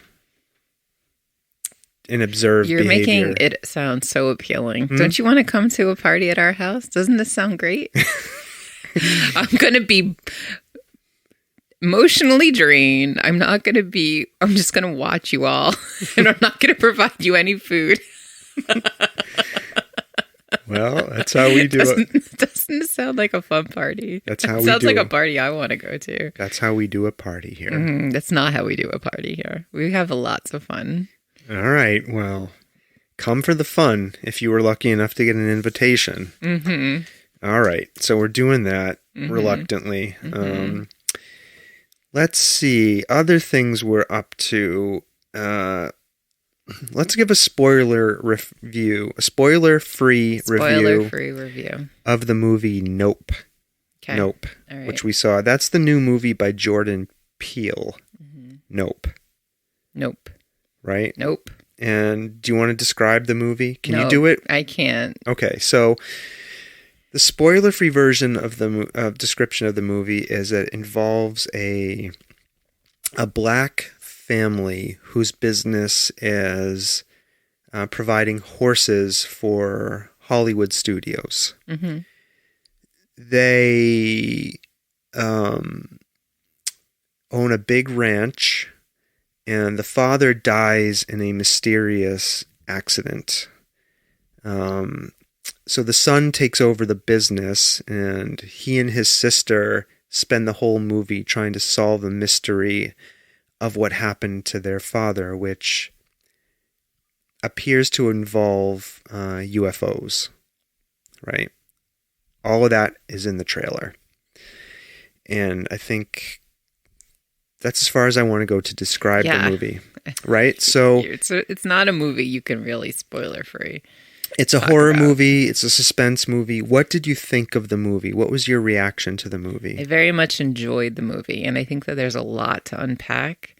And observe behavior. You're making it sound so appealing. Don't you want to come to a party at our house? Doesn't this sound great? I'm going to be emotionally drained. I'm just going to watch you all. And I'm not going to provide you any food. Well, that's how we do it. Doesn't it sound like a fun party? That's how we do it. Sounds like a party I want to go to. That's how we do a party here. That's not how we do a party here. We have lots of fun. All right. Well, come for the fun if you were lucky enough to get an invitation. Mm-hmm. All right. So we're doing that reluctantly. Mm-hmm. Let's see. Other things we're up to. Let's give a spoiler-free review of the movie Nope. Okay. Nope, right. Which we saw. That's the new movie by Jordan Peele. Nope. Nope. Right? Nope. And do you want to describe the movie? Can you do it? I can't. Okay, so the spoiler-free version of the description of the movie is that it involves a black family whose business is providing horses for Hollywood studios. Mm-hmm. They own a big ranch, and the father dies in a mysterious accident. So the son takes over the business, and he and his sister spend the whole movie trying to solve the mystery of what happened to their father, which appears to involve UFOs, right? All of that is in the trailer. And I think that's as far as I want to go to describe the movie, right? So it's not a movie you can really spoiler free. It's a horror movie. It's a suspense movie. What did you think of the movie? What was your reaction to the movie? I very much enjoyed the movie, and I think that there's a lot to unpack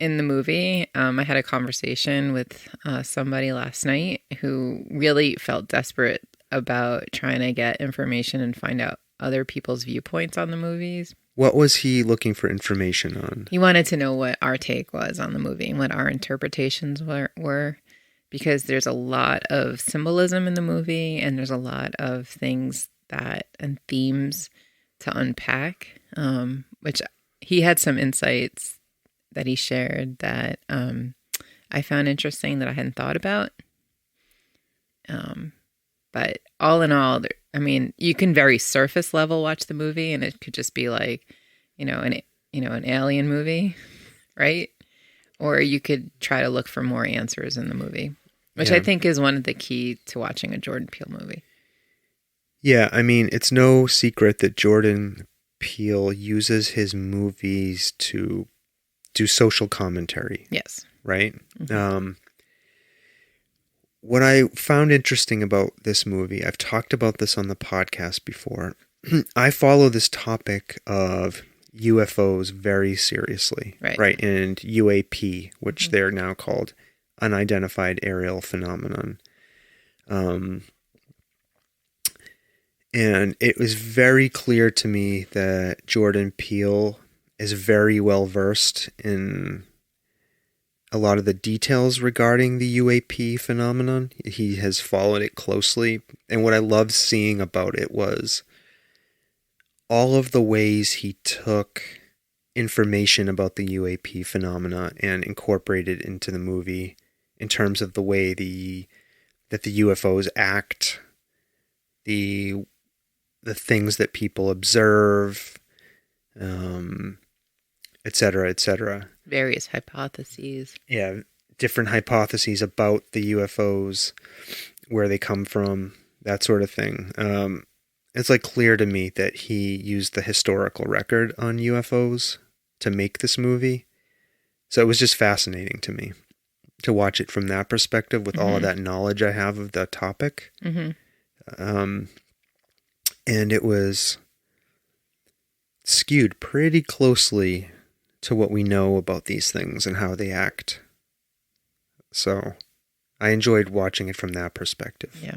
in the movie. I had a conversation with somebody last night who really felt desperate about trying to get information and find out other people's viewpoints on the movies. What was he looking for information on? He wanted to know what our take was on the movie and what our interpretations were, because there's a lot of symbolism in the movie and there's a lot of things and themes to unpack, which he had some insights that he shared that I found interesting that I hadn't thought about. But all in all, I mean, you can very surface level watch the movie, and it could just be like, an alien movie, right? Or you could try to look for more answers in the movie, which I think is one of the key to watching a Jordan Peele movie. Yeah, I mean, it's no secret that Jordan Peele uses his movies to do social commentary. Yes. Right? Mm-hmm. What I found interesting about this movie, I've talked about this on the podcast before. I follow this topic of UFOs very seriously. Right? And UAP, which they're now called Unidentified Aerial Phenomenon. And it was very clear to me that Jordan Peele is very well versed in a lot of the details regarding the UAP phenomenon. He has followed it closely. And what I loved seeing about it was all of the ways he took information about the UAP phenomena and incorporated into the movie in terms of the way that the UFOs act, the things that people observe, et cetera, et cetera. Various hypotheses. Yeah, different hypotheses about the UFOs, where they come from, that sort of thing. It's like clear to me that he used the historical record on UFOs to make this movie. So it was just fascinating to me to watch it from that perspective with all of that knowledge I have of the topic. Mm-hmm. And it was skewed pretty closely to what we know about these things and how they act. So I enjoyed watching it from that perspective. Yeah.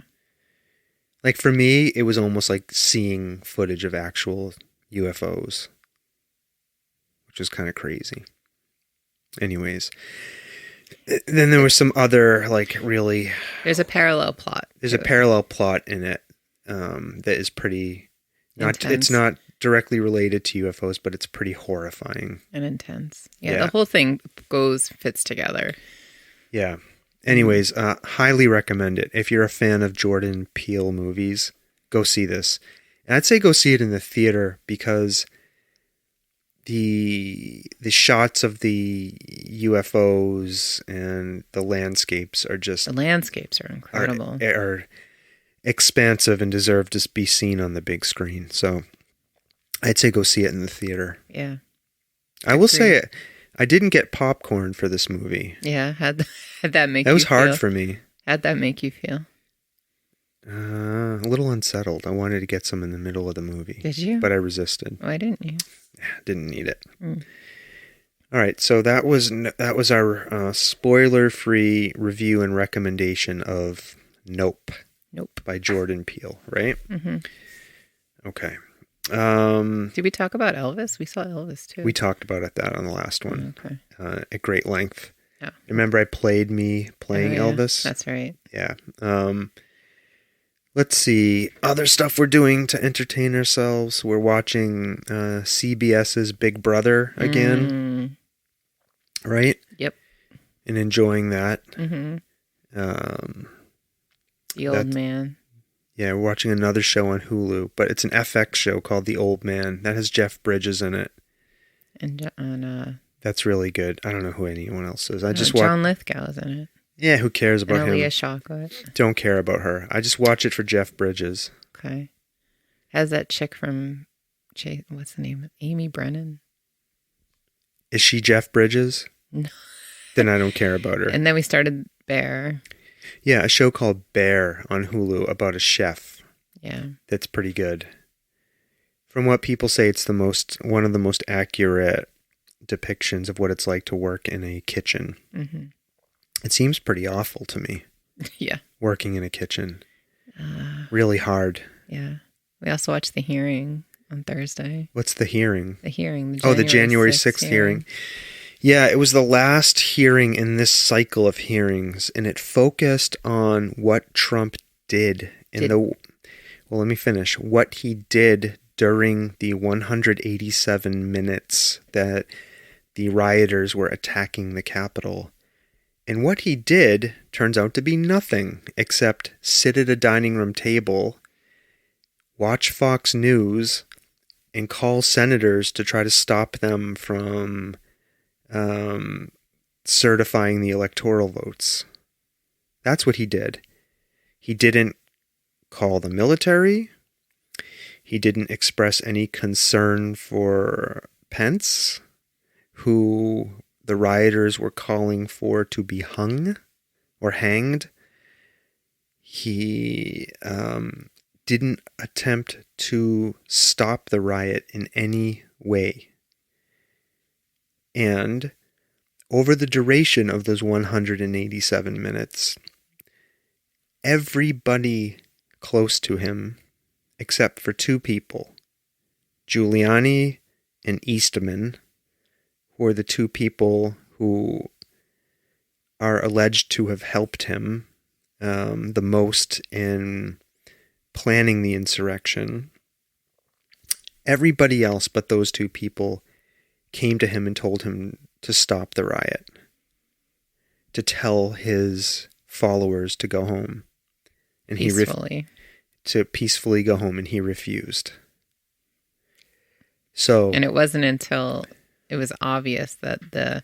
Like for me, it was almost like seeing footage of actual UFOs, which was kind of crazy. Anyways, then there was some other really... There's a parallel plot. There's a parallel plot in it that is pretty... It's not directly related to UFOs, but it's pretty horrifying. And intense. Yeah, the whole thing fits together. Yeah. Anyways, highly recommend it. If you're a fan of Jordan Peele movies, go see this. And I'd say go see it in the theater because the shots of the UFOs and the landscapes are just... The landscapes are incredible. Are expansive and deserve to be seen on the big screen. So I'd say go see it in the theater. Yeah. I will say it. I didn't get popcorn for this movie. Yeah, how'd that make you feel? That was hard for me. How'd that make you feel? A little unsettled. I wanted to get some in the middle of the movie. Did you? But I resisted. Why didn't you? Didn't need it. All right, so that was our spoiler-free review and recommendation of Nope. Nope. By Jordan Peele, right? Mm-hmm. Okay. Did we talk about Elvis? We saw Elvis too. We talked about that on the last one. Okay. At great length. Yeah. Remember I played me playing Elvis? That's right. Yeah. Let's see. Other stuff we're doing to entertain ourselves. We're watching CBS's Big Brother again. Right? Yep. And enjoying that. Mm-hmm. The Old Man. Yeah, we're watching another show on Hulu, but it's an FX show called The Old Man. That has Jeff Bridges in it. And that's really good. I don't know who anyone else is. John Lithgow is in it. Yeah, who cares about him? Aaliyah Chocolate. Don't care about her. I just watch it for Jeff Bridges. Okay. Has that chick from what's the name? Amy Brennan. Is she Jeff Bridges? No. Then I don't care about her. And then we started Bear. Yeah, a show called Bear on Hulu about a chef. Yeah. That's pretty good. From what people say, it's one of the most accurate depictions of what it's like to work in a kitchen. Mm-hmm. It seems pretty awful to me. Yeah. Working in a kitchen. Really hard. Yeah. We also watched The Hearing on Thursday. What's The Hearing? The Hearing. The January 6th hearing. Yeah, it was the last hearing in this cycle of hearings, and it focused on what Trump did well, let me finish. What he did during the 187 minutes that the rioters were attacking the Capitol. And what he did turns out to be nothing except sit at a dining room table, watch Fox News, and call senators to try to stop them from certifying the electoral votes. That's what he did. He didn't call the military. He didn't express any concern for Pence, who the rioters were calling for to be hung or hanged. He didn't attempt to stop the riot in any way. And over the duration of those 187 minutes, everybody close to him, except for two people, Giuliani and Eastman, who are the two people who are alleged to have helped him the most in planning the insurrection. Everybody else but those two people came to him and told him to stop the riot, to tell his followers to go home. And peacefully. To peacefully go home, and he refused. So, and it wasn't until it was obvious that the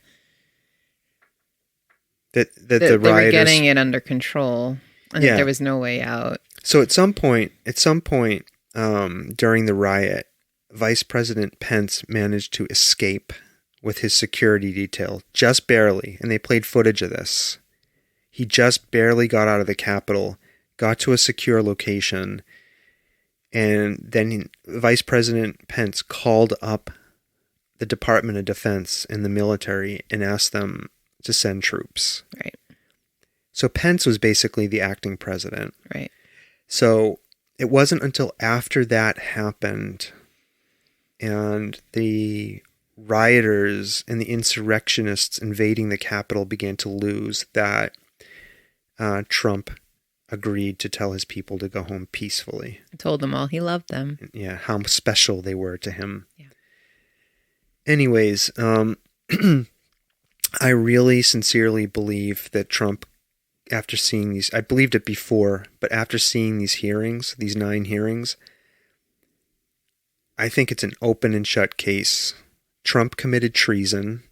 rioters, they were getting it under control, and that there was no way out. So at some point, during the riot, Vice President Pence managed to escape with his security detail, just barely, and they played footage of this. He just barely got out of the Capitol, got to a secure location, and then Vice President Pence called up the Department of Defense and the military and asked them to send troops. Right. So Pence was basically the acting president. Right. So it wasn't until after that happened and the rioters and the insurrectionists invading the Capitol began to lose that Trump agreed to tell his people to go home peacefully. I told them all he loved them. Yeah, how special they were to him. Yeah. Anyways, I really sincerely believe that Trump, after seeing these, I believed it before, but after seeing these hearings, these 9 hearings, I think it's an open and shut case. Trump committed treason.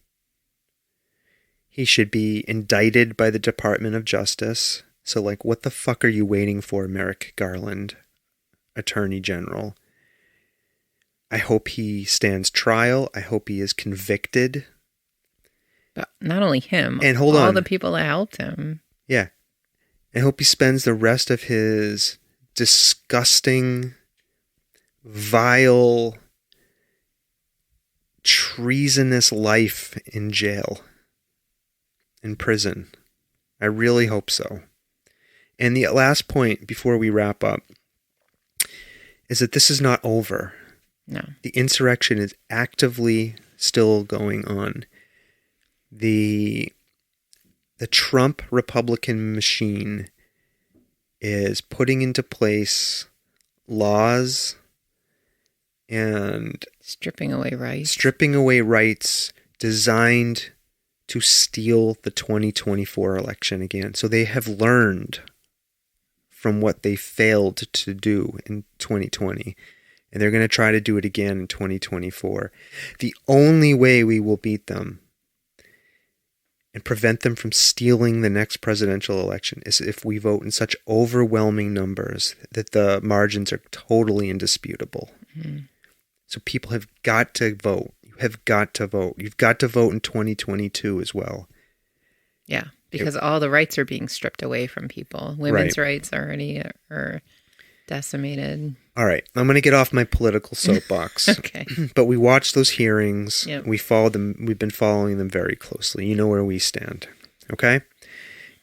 He should be indicted by the Department of Justice. So, what the fuck are you waiting for, Merrick Garland, Attorney General? I hope he stands trial. I hope he is convicted. But not only him, and all the people that helped him. Yeah. I hope he spends the rest of his disgusting, vile, treasonous life in jail, in prison. I really hope so. And the last point before we wrap up is that this is not over. No. The insurrection is actively still going on. The Trump Republican machine is putting into place laws and stripping away rights designed to steal the 2024 election again. So they have learned from what they failed to do in 2020. And they're going to try to do it again in 2024. The only way we will beat them and prevent them from stealing the next presidential election is if we vote in such overwhelming numbers that the margins are totally indisputable. Mm-hmm. So people have got to vote. You have got to vote. You've got to vote in 2022 as well. Yeah, because all the rights are being stripped away from people. Women's rights already are decimated. All right. I'm going to get off my political soapbox. Okay. But we watched those hearings. Yep. We followed them. We've been following them very closely. You know where we stand. Okay?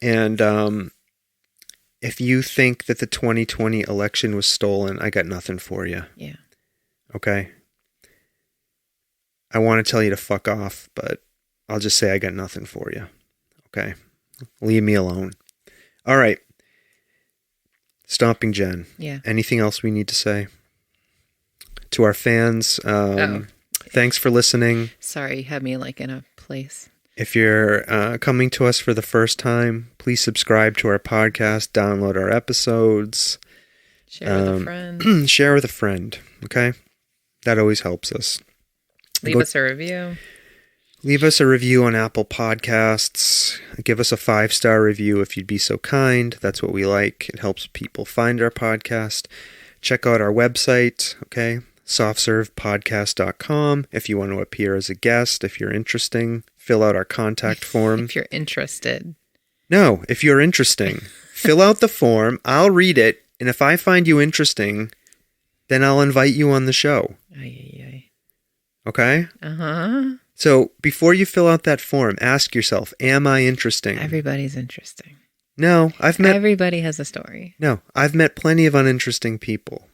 And if you think that the 2020 election was stolen, I got nothing for you. Yeah. Okay? I want to tell you to fuck off, but I'll just say I got nothing for you. Okay? Leave me alone. All right. Stomping Jen. Yeah. Anything else we need to say? To our fans, thanks for listening. Sorry, you had me like in a place. If you're coming to us for the first time, please subscribe to our podcast, download our episodes. Share with a friend. Share with a friend, okay? That always helps us. Leave us a review. Leave us a review on Apple Podcasts. Give us a 5-star review if you'd be so kind. That's what we like. It helps people find our podcast. Check out our website, okay? softservepodcast.com. If you want to appear as a guest, if you're interesting, fill out our contact form. If you're interested. No, if you're interesting. Fill out the form. I'll read it. And if I find you interesting, then I'll invite you on the show. Okay? Uh-huh. So before you fill out that form, ask yourself, am I interesting? Everybody's interesting. No, Everybody has a story. No, I've met plenty of uninteresting people.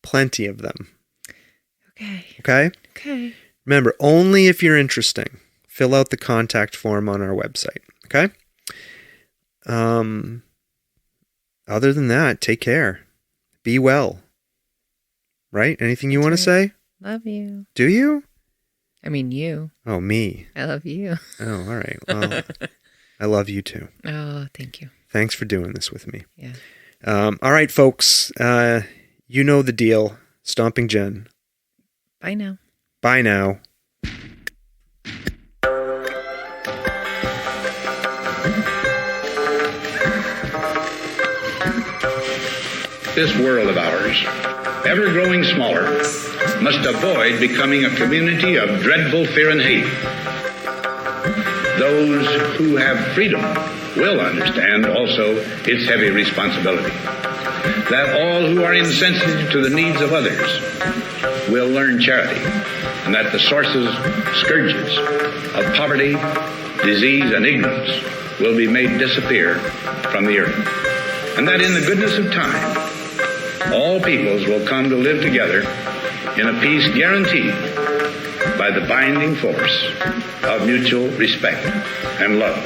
Plenty of them. Okay? Okay. Remember, only if you're interesting. Fill out the contact form on our website. Okay? Other than that, take care. Be well. Right? Anything you want to say? Love you. Do you? I mean, you. Oh, me. I love you. Oh, all right. Well, I love you too. Oh, thank you. Thanks for doing this with me. Yeah. All right, folks. You know the deal. Stomping Jen. Bye now. Bye now. This world of ours, ever growing smaller, must avoid becoming a community of dreadful fear and hate. Those who have freedom will understand also its heavy responsibility. That all who are insensitive to the needs of others will learn charity, and that the sources, scourges of poverty, disease, and ignorance will be made disappear from the earth. And that in the goodness of time, all peoples will come to live together in a peace guaranteed by the binding force of mutual respect and love.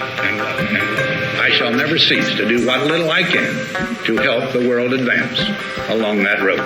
I shall never cease to do what little I can to help the world advance along that road.